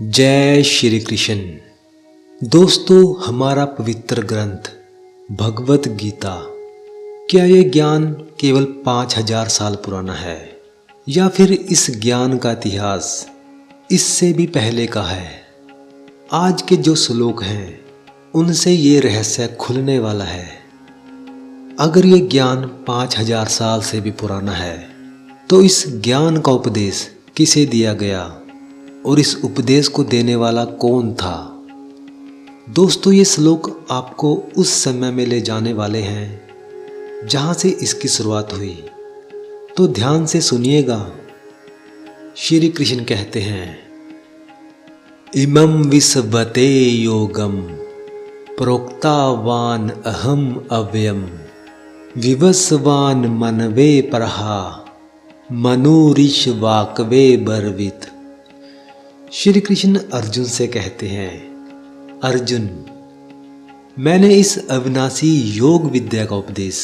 जय श्री कृष्ण। दोस्तों, हमारा पवित्र ग्रंथ भगवत गीता, क्या ये ज्ञान केवल 5000 साल पुराना है या फिर इस ज्ञान का इतिहास इससे भी पहले का है? आज के जो श्लोक हैं उनसे ये रहस्य खुलने वाला है। अगर ये ज्ञान 5000 साल से भी पुराना है तो इस ज्ञान का उपदेश किसे दिया गया और इस उपदेश को देने वाला कौन था? दोस्तों, ये श्लोक आपको उस समय में ले जाने वाले हैं जहां से इसकी शुरुआत हुई, तो ध्यान से सुनिएगा। श्री कृष्ण कहते हैं, इमं विश्वते योगम प्रोक्तावान अहम अव्ययम विवस्वान मनवे परहा मनुरिष वाकवे बर्वित। श्री कृष्ण अर्जुन से कहते हैं, अर्जुन, मैंने इस अविनाशी योग विद्या का उपदेश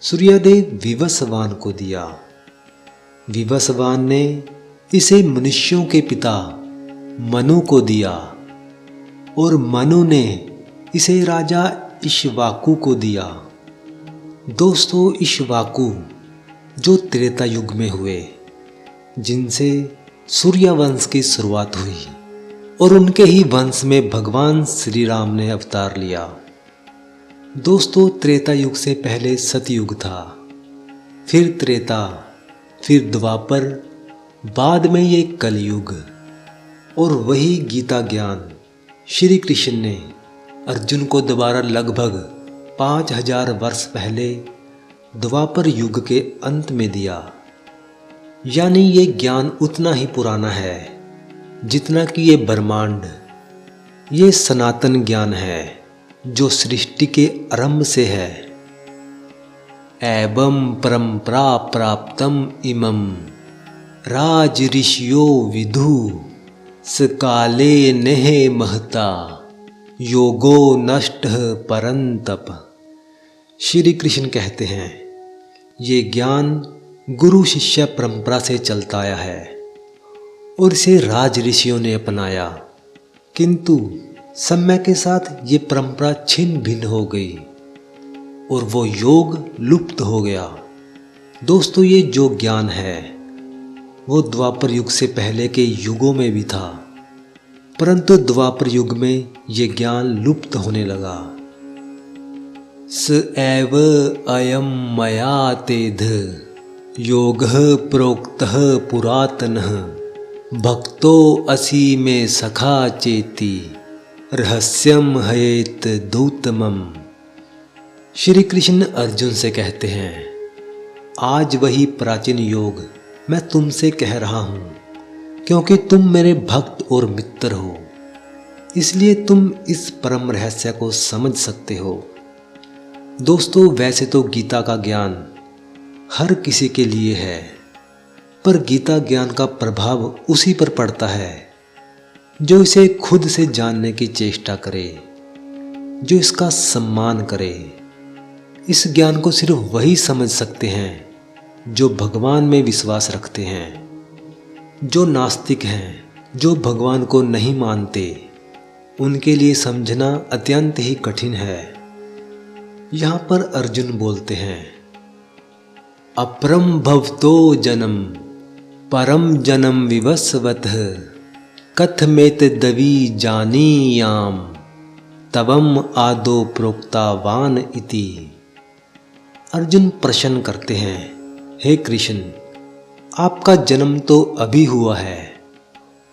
सूर्यदेव विवस्वान को दिया। विवस्वान ने इसे मनुष्यों के पिता मनु को दिया और मनु ने इसे राजा इक्ष्वाकु को दिया। दोस्तों, इक्ष्वाकु जो त्रेता युग में हुए, जिनसे सूर्य वंश की शुरुआत हुई और उनके ही वंश में भगवान श्री राम ने अवतार लिया। दोस्तों, त्रेता युग से पहले सतयुग था, फिर त्रेता, फिर द्वापर, बाद में ये कलयुग। और वही गीता ज्ञान श्री कृष्ण ने अर्जुन को दोबारा लगभग 5000 वर्ष पहले द्वापर युग के अंत में दिया। यानी ये ज्ञान उतना ही पुराना है जितना कि ये ब्रह्मांड, ये सनातन ज्ञान है जो सृष्टि के आरंभ से है। एवं परंपरा प्राप्तम इमं राज ऋषियो विदु सकाले नेह महता योगो नष्ट परंतप। श्री कृष्ण कहते हैं, ये ज्ञान गुरु शिष्य परंपरा से चलता आया है और इसे राज ऋषियों ने अपनाया, किंतु समय के साथ ये परंपरा छिन्न भिन्न हो गई और वो योग लुप्त हो गया। दोस्तों, ये जो ज्ञान है वो द्वापर युग से पहले के युगों में भी था, परंतु द्वापर युग में ये ज्ञान लुप्त होने लगा। स एव अयम मया तेध योगः प्रोक्तः पुरातनः भक्तो असि में सखा चेति रहस्यम हयेत दूतमम। श्री कृष्ण अर्जुन से कहते हैं, आज वही प्राचीन योग मैं तुमसे कह रहा हूँ, क्योंकि तुम मेरे भक्त और मित्र हो, इसलिए तुम इस परम रहस्य को समझ सकते हो। दोस्तों, वैसे तो गीता का ज्ञान हर किसी के लिए है, पर गीता ज्ञान का प्रभाव उसी पर पड़ता है जो इसे खुद से जानने की चेष्टा करे, जो इसका सम्मान करे। इस ज्ञान को सिर्फ वही समझ सकते हैं जो भगवान में विश्वास रखते हैं। जो नास्तिक हैं, जो भगवान को नहीं मानते, उनके लिए समझना अत्यंत ही कठिन है। यहाँ पर अर्जुन बोलते हैं, अपरम भवतो जन्म परम जन्म विवस्वतः कथमेत दवी जानीयाम तवम आदो प्रोक्तावान इति। अर्जुन प्रश्न करते हैं, हे कृष्ण, आपका जन्म तो अभी हुआ है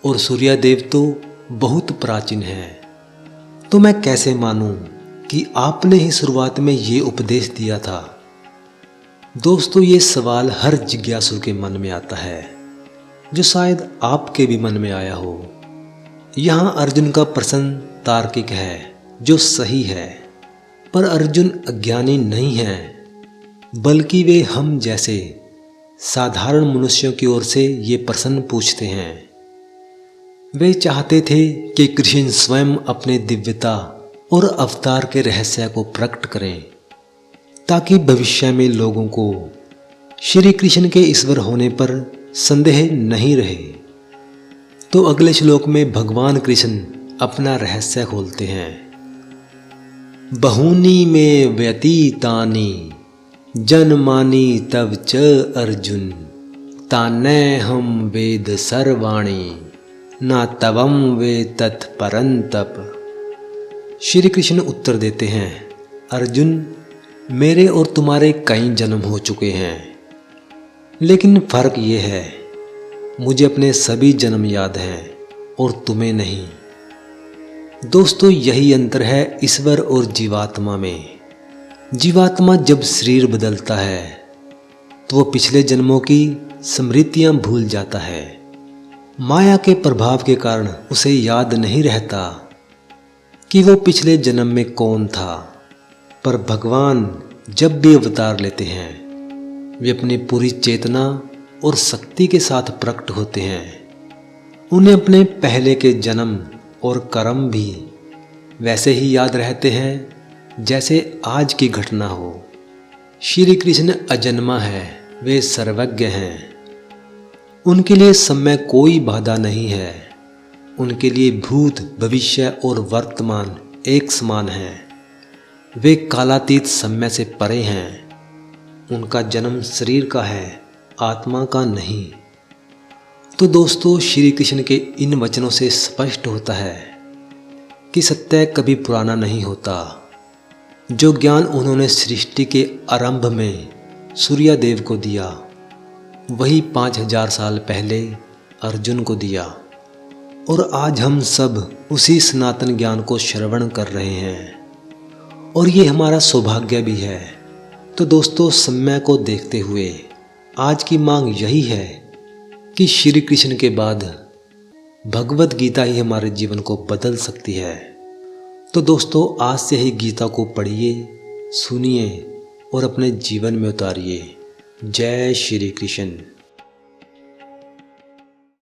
और सूर्यदेव तो बहुत प्राचीन है, तो मैं कैसे मानूं कि आपने ही शुरुआत में ये उपदेश दिया था? दोस्तों, ये सवाल हर जिज्ञासु के मन में आता है, जो शायद आपके भी मन में आया हो। यहाँ अर्जुन का प्रश्न तार्किक है, जो सही है, पर अर्जुन अज्ञानी नहीं है, बल्कि वे हम जैसे साधारण मनुष्यों की ओर से ये प्रश्न पूछते हैं। वे चाहते थे कि कृष्ण स्वयं अपने दिव्यता और अवतार के रहस्य को प्रकट करें, ताकि भविष्य में लोगों को श्री कृष्ण के ईश्वर होने पर संदेह नहीं रहे। तो अगले श्लोक में भगवान कृष्ण अपना रहस्य खोलते हैं। बहूनी में व्यतीतानि जन्मानि तव च अर्जुन, तान्य हम वेद सर्वाणि ना तवम वे तत्परंतप। श्री कृष्ण उत्तर देते हैं, अर्जुन, मेरे और तुम्हारे कई जन्म हो चुके हैं, लेकिन फर्क ये है, मुझे अपने सभी जन्म याद हैं और तुम्हें नहीं। दोस्तों, यही अंतर है ईश्वर और जीवात्मा में। जीवात्मा जब शरीर बदलता है तो वो पिछले जन्मों की स्मृतियां भूल जाता है। माया के प्रभाव के कारण उसे याद नहीं रहता कि वो पिछले जन्म में कौन था। पर भगवान जब भी अवतार लेते हैं, वे अपनी पूरी चेतना और शक्ति के साथ प्रकट होते हैं। उन्हें अपने पहले के जन्म और कर्म भी वैसे ही याद रहते हैं जैसे आज की घटना हो। श्री कृष्ण अजन्मा है, वे सर्वज्ञ हैं। उनके लिए समय कोई बाधा नहीं है। उनके लिए भूत, भविष्य और वर्तमान एक समान है। वे कालातीत समय से परे हैं। उनका जन्म शरीर का है, आत्मा का नहीं। तो दोस्तों, श्री कृष्ण के इन वचनों से स्पष्ट होता है कि सत्य कभी पुराना नहीं होता। जो ज्ञान उन्होंने सृष्टि के आरंभ में सूर्यदेव को दिया, वही 5000 साल पहले अर्जुन को दिया, और आज हम सब उसी सनातन ज्ञान को श्रवण कर रहे हैं, और ये हमारा सौभाग्य भी है। तो दोस्तों, समय को देखते हुए आज की मांग यही है कि श्री कृष्ण के बाद भगवत गीता ही हमारे जीवन को बदल सकती है। तो दोस्तों, आज से ही गीता को पढ़िए, सुनिए और अपने जीवन में उतारिए। जय श्री कृष्ण।